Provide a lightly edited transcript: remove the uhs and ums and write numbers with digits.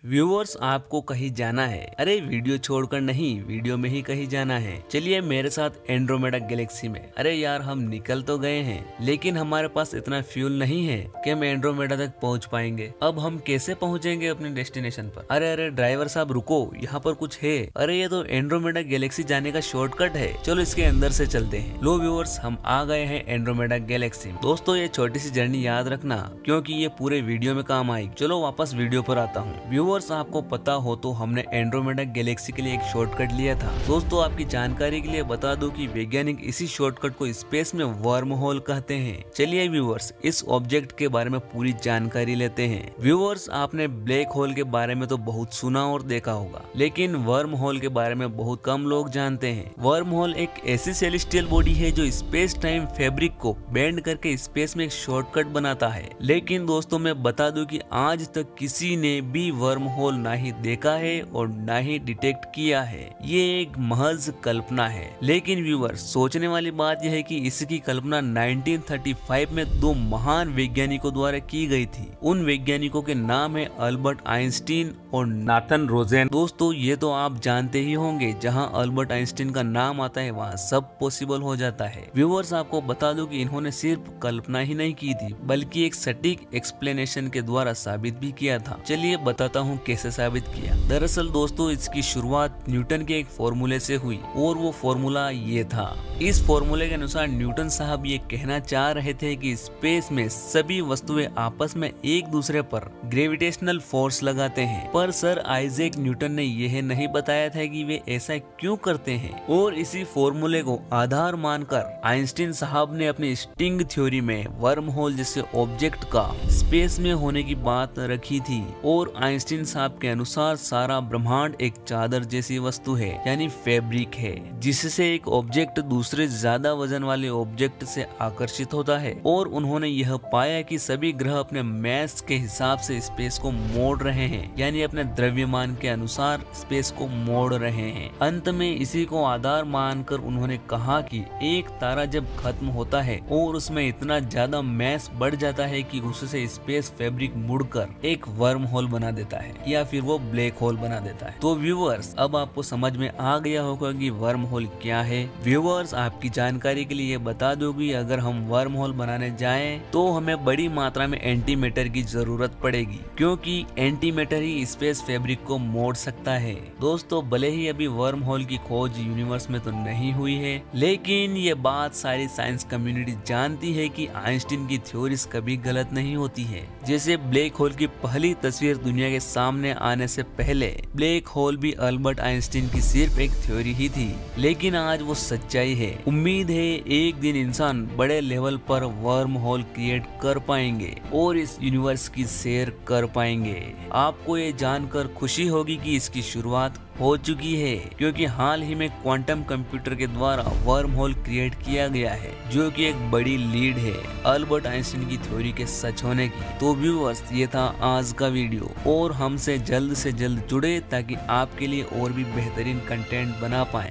Viewers, आपको कहीं जाना है? अरे वीडियो छोड़कर नहीं, वीडियो में ही कहीं जाना है। चलिए मेरे साथ एंड्रोमेडा गैलेक्सी में। अरे यार, हम निकल तो गए हैं लेकिन हमारे पास इतना फ्यूल नहीं है कि हम एंड्रोमेडा तक पहुंच पाएंगे। अब हम कैसे पहुंचेंगे अपने डेस्टिनेशन पर? अरे अरे ड्राइवर साहब रुको, यहाँ पर कुछ है। अरे ये तो एंड्रोमेडा गैलेक्सी जाने का शॉर्टकट है, चलो इसके अंदर से चलते हैं। लो व्यूअर्स, हम आ गए हैं एंड्रोमेडा गैलेक्सी। दोस्तों ये छोटी सी जर्नी याद रखना क्योंकि ये पूरे वीडियो में काम आएगी। चलो वापस वीडियो पर आता हूँ। व्यूअर्स, आपको पता हो तो हमने एंड्रोमेडा गैलेक्सी के लिए एक शॉर्टकट लिया था। दोस्तों आपकी जानकारी के लिए बता दूं कि वैज्ञानिक इसी शॉर्टकट को स्पेस में वर्म होल कहते हैं। चलिए व्यूअर्स, इस ऑब्जेक्ट के बारे में पूरी जानकारी लेते हैं। व्यूअर्स, आपने ब्लैक होल के बारे में तो बहुत सुना और देखा होगा, लेकिन वर्म होल के बारे में बहुत कम लोग जानते हैं। वर्म होल एक ऐसी सेलेस्टियल बॉडी है जो स्पेस टाइम फैब्रिक को बेंड करके स्पेस में एक शॉर्टकट बनाता है। लेकिन दोस्तों मैं बता दूं कि आज तक किसी ने भी वर्म होल ना ही देखा है और ना ही डिटेक्ट किया है। ये एक महज कल्पना है। लेकिन व्यूअर्स, सोचने वाली बात यह है कि इसकी कल्पना 1935 में दो महान वैज्ञानिकों द्वारा की गई थी। उन वैज्ञानिकों के नाम है अल्बर्ट आइंस्टीन और नाथन रोजेन। दोस्तों ये तो आप जानते ही होंगे, जहां अल्बर्ट आइंस्टीन का नाम आता है वहां सब पॉसिबल हो जाता है। व्यूअर्स, आपको बता दूं कि इन्होंने सिर्फ कल्पना ही नहीं की थी बल्कि एक सटीक एक्सप्लेनेशन के द्वारा साबित भी किया था। चलिए बताता हूँ कैसे साबित किया। दरअसल दोस्तों इसकी शुरुआत न्यूटन के एक फॉर्मूले से हुई और वो फॉर्मूला ये था। इस फॉर्मूले के अनुसार न्यूटन साहब ये कहना चाह रहे थे कि स्पेस में सभी वस्तुएं आपस में एक दूसरे पर ग्रेविटेशनल फोर्स लगाते हैं। पर सर आइजैक न्यूटन ने यह नहीं बताया था कि वे ऐसा क्यों करते हैं, और इसी फॉर्मूले को आधार मानकर आइंस्टीन साहब ने अपनी स्ट्रिंग थ्योरी में वर्म होल जैसे ऑब्जेक्ट का स्पेस में होने की बात रखी थी। और आइंस्टीन साहब के अनुसार सारा ब्रह्मांड एक चादर जैसी वस्तु है, यानी फैब्रिक है, जिससे एक ऑब्जेक्ट दूसरे ज्यादा वजन वाले ऑब्जेक्ट से आकर्षित होता है। और उन्होंने यह पाया कि सभी ग्रह अपने मैस के हिसाब से स्पेस को मोड़ रहे हैं, यानी अपने द्रव्यमान के अनुसार स्पेस को मोड़ रहे हैं। अंत में इसी को आधार मानकर उन्होंने कहा कि एक तारा जब खत्म होता है और उसमें इतना ज्यादा मैस बढ़ जाता है कि उससे स्पेस फैब्रिक मुड़कर एक वर्म होल बना देता है या फिर वो ब्लैक होल बना देता है। तो व्यूअर्स, अब आपको समझ में आ गया होगा कि वर्म होल क्या है। व्यूअर्स, आपकी जानकारी के लिए बता दूं कि अगर हम वर्म होल बनाने जाएं तो हमें बड़ी मात्रा में एंटी मैटर की जरूरत पड़ेगी, क्योंकि एंटी मैटर ही स्पेस फैब्रिक को मोड़ सकता है। दोस्तों भले ही अभी वर्म होल की खोज यूनिवर्स में तो नहीं हुई है, लेकिन ये बात सारी साइंस कम्युनिटी जानती है कि आइंस्टीन की थ्योरीज कभी गलत नहीं होती है। जैसे ब्लैक होल की पहली तस्वीर दुनिया के सामने आने से पहले ब्लैक होल भी अल्बर्ट आइंस्टीन की सिर्फ एक थ्योरी ही थी, लेकिन आज वो सच्चाई है। उम्मीद है एक दिन इंसान बड़े लेवल पर वर्म होल क्रिएट कर पाएंगे और इस यूनिवर्स की सैर कर पाएंगे। आपको ये जानकर खुशी होगी कि इसकी शुरुआत हो चुकी है, क्योंकि हाल ही में क्वांटम कंप्यूटर के द्वारा वर्म होल क्रिएट किया गया है, जो कि एक बड़ी लीड है अल्बर्ट आइंस्टीन की थ्योरी के सच होने की। तो व्यूअर्स, ये था आज का वीडियो, और हमसे जल्द से जल्द जुड़े ताकि आपके लिए और भी बेहतरीन कंटेंट बना पाए।